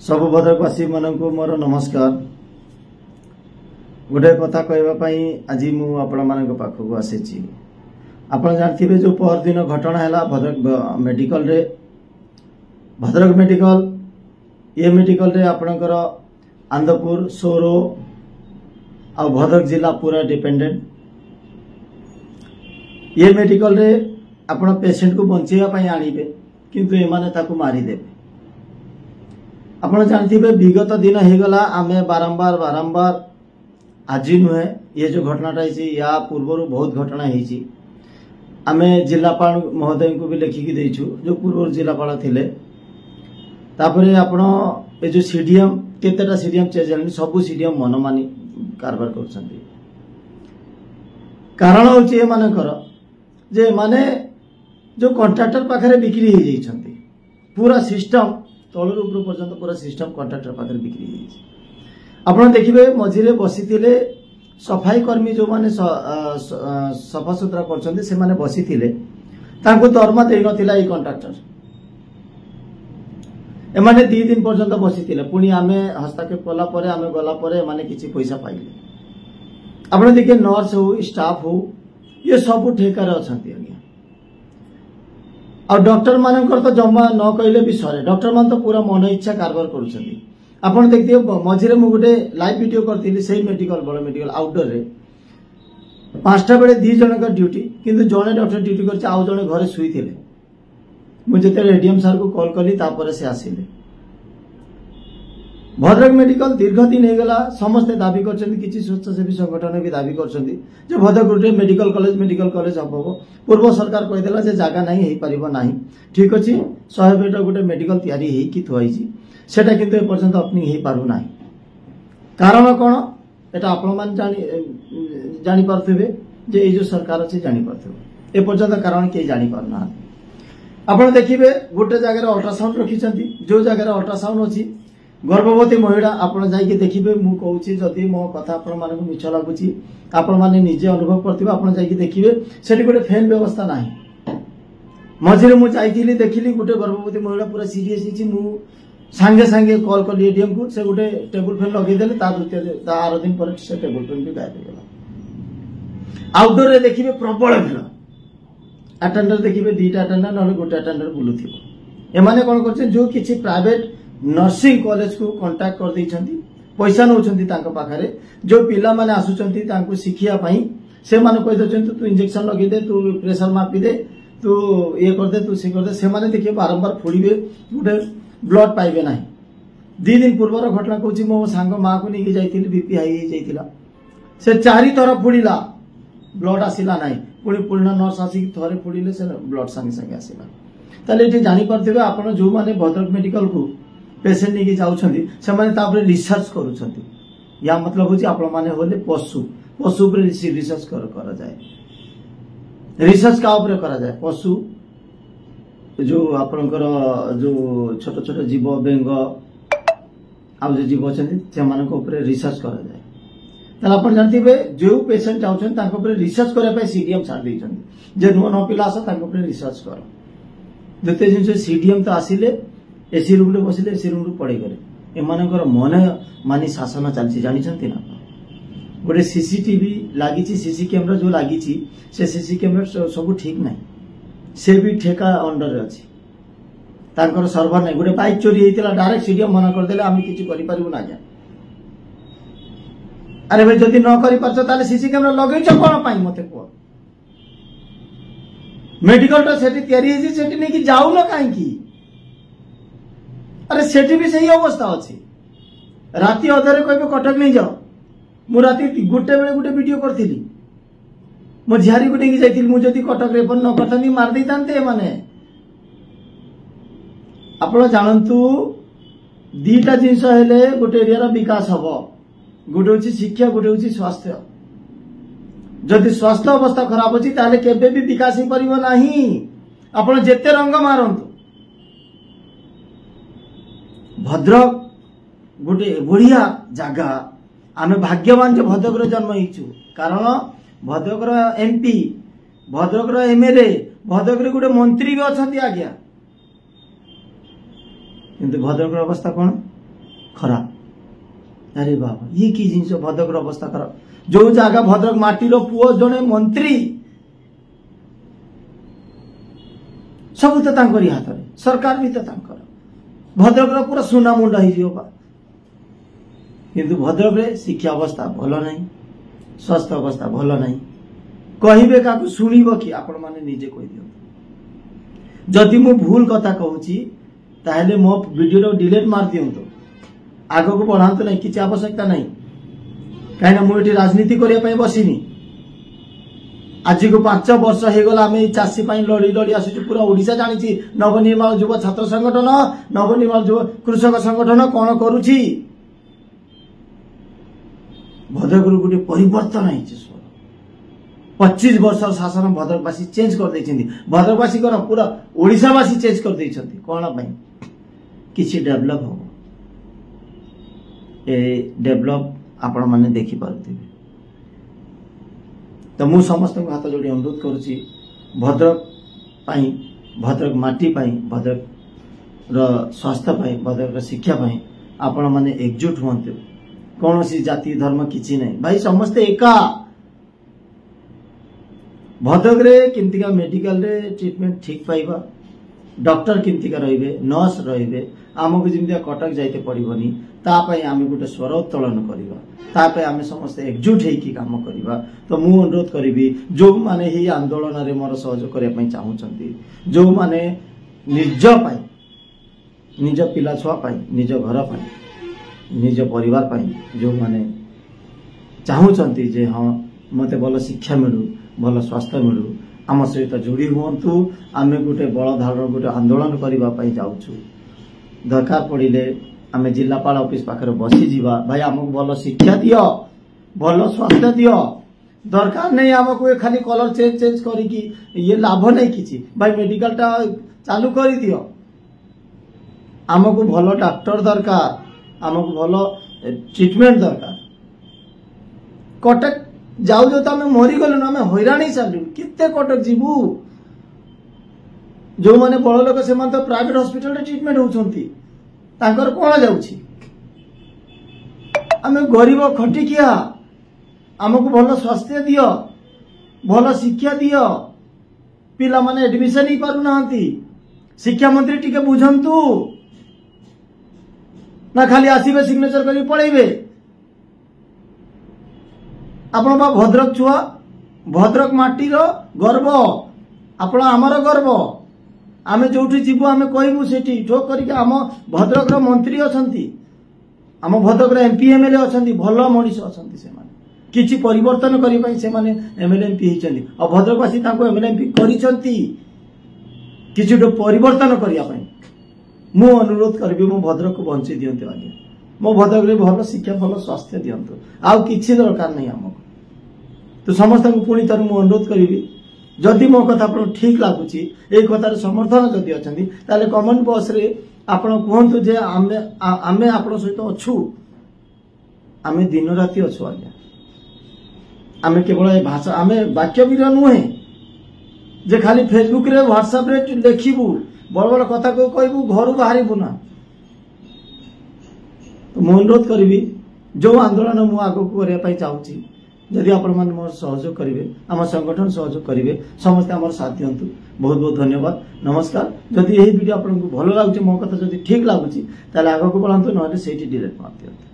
सब भद्रकवासी मान को मोर नमस्कार। गोटे कथा कहवाई आज मुझे पाखक आसी। आप जानते जो पर दिन घटना है भद्रक मेडिकल रे, भद्रक मेडिकल ये मेडिकल रे आपणकर आंदपुर सोरो आ भद्रक जिला पूरा डिपेंडेंट। ये मेडिकल रे आपण पेशेंट को बचाई आनिबे किंतु एमाने ताकू मारिदेवे। आपण जानते विगत दिन हो गला आमे बारंबार आज नुहे ये जो घटनाटा या पूर्व बहुत घटना होती। आमे जिलापाल महोदय को भी लिखिकी देचु जो पूर्व जिलापाल थिले। तापरे आपण ए जो सीडीएम केतेटा सीडीएम चेंज सबु सीडीएम मनमानी कारबार करछन्ती। कारण होची ए मानकर जे माने जो कॉन्ट्रैक्टर पाखरे बिक्री हो जाइछन्ती। पूरा सिस्टम तलर ऊपर पर्यंत पूरा सिस्टम कॉन्ट्रैक्टर पाखरे बिक्री हो जाइछ। आपण देखिबे मझिरे बसिथिले सफाई कर्मी जो माने सफा सुतरा करछन्ती से माने बसिथिले तांको दरमा देइ नथिला ई कॉन्ट्रैक्टर। एमाने 2 दिन पर्यंत बसिथिले पुनी आमे हस्ताक्षेप कला परे आमे गला परे माने किछि पैसा पाइले। आपण देखिए नर्स हो स्टाफ हो ये सब ठेकार अछन्ती आज्ञा। और डॉक्टर मानकर तो जमा न कहले भी सरे। डॉक्टर मान तो पूरा मन इच्छा कारबार करुछन्ती। आपण देखिए मझिरे मु गोटे लाइव वीडियो करथिली सेही मेडिकल बड़ मेडिकल आउटडोर रे 5टा बेले 2 जन का ड्यूटी किंतु जने डॉक्टर ड्यूटी करछि आउ जने घरे सुई थिले। मु जेते एडीएम सर को कॉल कली तापर से आसिले। भद्रक मेडिकल दीर्घ दिन हो गला समस्त दाबी करछन्ती किछि स्वच्छासेवी संगठन भी दाबी करछन्ती जे भद्रक गोटे मेडिकल कॉलेज हम पूर्व सरकार कहि देला जे जागा नहीं हेई परिबो नहीं। ठीक अछि 100 बेड गोटे मेडिकल तयारी हेई कि थुआइछि सेटा किंतु ए पर्यंत ओपनिंग हेई पारु नाही। कारण कोन एटा आपण मान जानि पारथिबे जे ए जो सरकार अछि जानि पारथिबे। ए पर्यंत कारण के जानि पारना। आपण देखिबे गोटे जगह रे अल्ट्रासाउंड रखिछन्ती जो जगह रे अल्ट्रासाउंड अछि गर्भवती महिला आपण जाइके देखिबे। मु कहूची जदि मो कथा आपण मानक मिछ लागुची आपण माने निजे अनुभव करथिबे आपण जाइके देखिबे सेठी गोटे फैन व्यवस्था नाही। मझिरे मु जाइथिली देखिली गोटे गर्भवती महिला पूरा सीरियस हिची। मु संगे संगे कॉल कली एडीएम को से गोटे टेबल फैन लगे देले ता आरो दिन पर से टेबल फैन भी गायब हो गला। आउटडोर रे देखिबे प्रबल भीड़। अटेंडर देखिबे 2टा अटेंडर नले गोटे अटेंडर बुलुथिबो। एमाने कोन करछे जो किछि प्राइवेट नर्सिंग कॉलेज को कांटेक्ट कर दैछन्ती पैसा नौछन्ती तांको पाखरे जो पिला माने आसुचन्ती तांको शिखिया पई से माने कहि दछन्ती तू इंजेक्शन लगे दे तू प्रेशर मापी दे तू ये कर दे तू से कर दे। से माने देखिए बारंबार फुड़ीबे गोटे ब्लड पाइबे नाही। 2 दिन पूर्वर घटना कहूची मो सांग मां को नेकी जाइथिली बीपी हाई हो जाइथिला से 4 थर फुड़ीला ब्लड आसिला नाही। पुणी पुलना नर्स आसी थरे फुड़ीले से ब्लड संगे संगे आसिला। ताले एठी जानि परथिबे आपण जो माने भद्रक मेडिकल को पेशेंट नहीं जाउछन्ती से माने तापरे रिसर्च करूछन्ती। या मतलब होची आपण माने होले पशु पर रिसर्च करा जाए। रिसर्च का ऊपर करा जाए पशु जो आपनकर जो छोट छोट जीव बेंग आ जो जीव अछन्ती से मानक ऊपर रिसर्च करा जाए। ताला आपण जानथिबे जो पेशेंट जाउछन तांको ऊपर रिसर्च करे पय सीडीएम छाड़ दैछन्ती जे नो पिला आस तांको ऊपर रिसर्च कर। द्वितीय जिन सीडीएम तो आसिले एसी रूम रे बसिले एसी रूम रू पड़े गले। एमानकर मन मानी शासन चलछि जानिछन्ती ना। गोटे सीसीटीवी लागिछि सीसी कैमरा जो लागिछि से सीसी कैमरा सब ठीक नाही। से भी ठेका अंडर रे अछि तांकर सर्वर नाही। गोटे बाइक चोरी हेतिला डायरेक्ट सीडीएम मना कर देले आमी किछि करि परिबु ना। अरे भाई जदि न करि परछ ताले सीसी कैमरा लगैछ कोन पाई मते को। मेडिकल तो सेठी तयारी हेछि सेठी नै कि जाउ न काहे की। अरे सेठी भी सही अवस्था अच्छी। राति अधरे कहबे कटक नहीं जाओ। मु राति गोटे बेले गोटे वीडियो करथिली मो झियारी को नेकी जाइथिली। मु जदि कटक रेफर न करथनी मार दै तांते माने। आपण जानंतु 2टा जिंस हेले गोटे एरिया रो विकास हबो। गोटे होची शिक्षा गोटे होची स्वास्थ्य। जदि स्वास्थ्य अवस्था खराब अछि ताले केबे भी विकास ही परिबो नाही। आपण जेते रंग मारंतु भद्रक गोटे बढ़िया जगह। आमे भाग्यवान जो भद्रक जन्म होइछु। कारण भद्रक एमपी भद्रक एमएलए भद्रक गोटे मंत्री भी अच्छा आज्ञा किंतु भद्रक अवस्था कौन खराब अरे बाबा ये कि जिनिस भद्रक अवस्था खराब जो जगह भद्रक माटीर पुओ जड़े मंत्री सब तो तांकरी हाथ में सरकार भी तो तांकर भद्रक पूरा सुना मुंडा हो किंतु भद्रक रे शिक्षा अवस्था भल नहीं स्वास्थ्य अवस्था भल नहीं कहे क्या शुणव कि आपण मैंने निजे कह दियो जदि मु भूल कथा कहूची ताहले मो वीडियो डिलीट मार दियंतु आगो को बढ़ातु नहीं किसी आवश्यकता नहीं कहीं मुझे राजनीति करने बसिनी आज को 5 वर्ष हो गला आम चाषी लड़ी लड़ी आसु पूरा ओडिशा जानी नवनिर्माण युव छात्र संगठन नवनिर्माण युव कृषक संगठन कौन करुछि भद्रक गोटे परिवर्तन है 25 वर्ष शासन भद्रकवासी चेंज कर देछिंदी भद्रकवासी कौन पूरा ओडिशावासी चेंज कर देछंती कौन किसी डेवलप हो ए डेवलप आपण माने देखि पारुथिबे तो मु समस्त हाथ जोड़ी अनुरोध करुच्ची भद्रक पाई भद्रक माटी पाई भद्रक रो स्वास्थ्य पाई भद्रक रो शिक्षा पाई आपण माने एकजुट हुंतु कौन सी जाति धर्म किछि नहीं भाई समस्ते एका भद्रक रे किंतिका मेडिकल रे ट्रीटमेंट ठीक पाइबा डॉक्टर किंतिका रहिबे नर्स रहिबे आमको जिमिया कटक जाइते पड़िबनी तापाई आमे गोटे स्वर उत्तोलन करिबा तापाई आमे समस्त एकजुट हेकी काम करिबा तो मु अनुरोध करिबी जो माने ही आंदोलन रे मोर सहयोग करिया पई चाहउचंती जो माने निज पाई निज पिला छुआ पाई निज घर पाई निज परिवार पाई जो माने चाहउचंती जे हां मते भल शिक्षा मिलू भल स्वास्थ्य मिलू आम सहित जोड़ी हुंतु आमे गोटे बड़ धारण गोटे आंदोलन करिबा पई जाउछु दरकार पड़िले आमे जिलापाल ऑफिस पाखरे बसी जीवा भाई आमको भल शिक्षा दियो भल स्वास्थ्य दियो दरकार नहीं आमको खाली कलर चेंज चेंज करिकी ये लाभ नहीं किछि भाई मेडिकल टा चालू करि दियो आमको भल डॉक्टर दरकार आमको भल ट्रीटमेंट दरकार कटक जाऊ जो तो आम मरी गलु आम हैरान ही सारू केते कटक जीवु जो माने बड़ लोक से तो प्राइवेट हॉस्पिटल रे ट्रीटमेंट होउछंती तांकर कोन जाउछि आमे गरीब खटिकिया आमको भल स्वास्थ्य दियो भल शिक्षा दियो पिला माने एडमिशन ही पारु नांती शिक्षा मंत्री टिके बुझंतु ना खाली आसीबे सिग्नेचर करी पळेबे आपण बा भद्रक छुआ भद्रक माटीर गर्व आपण आमर गर्व आमे जोठी जीवु आमे कहबु सेठी ठोक करके आम भद्रक रो मंत्री अछंती आम भद्रक रो एमपी एमएलए अछंती भलो मनीष अछंती से माने किछि परिवर्तन करि पई से माने एमएलए एमपी हिचंती आ भद्रकवासी ताको एमएलए एमपी करिसंती किछि तो परिवर्तन करिया पई मु अनुरोध करबी मो भद्रक को बंची दियंते आगे मो भद्रक रे भलो शिक्षा भलो स्वास्थ्य दियंतो आ किछि दरकार नहीं हमको तो समस्त को पुणी तर मु अनुरोध करबी जदि मो कथा आपन ठीक लागुची ए कथार समर्थन जदि अछंती ताले कमेंट बॉक्स रे आपन कहंतु जे आमे आपन सहित अछु आमे दिन राति अछु आज्ञा आमे केवल ए भाषा आमे वाक्य वीर नुहे जे खाली फेसबुक रे व्हाट्सएप रे देखिबु बड़ बड़ कथा को कहबु घर बाहरिबु ना तो मु अनुरोध करबी जो आंदोलन मु आगो को करे पई चाहूची जदि आपण मन मोर सहयोग करिवे आम संगठन सहयोग करिवे समस्त हमर साथ दियंतु बहुत बहुत धन्यवाद नमस्कार जदि यही वीडियो आपन को भलो लागुची मो कथा जदि ठीक लागुची ताले आगो को बढ़ांतु नहले सेठी डिलीट मार दियंतु।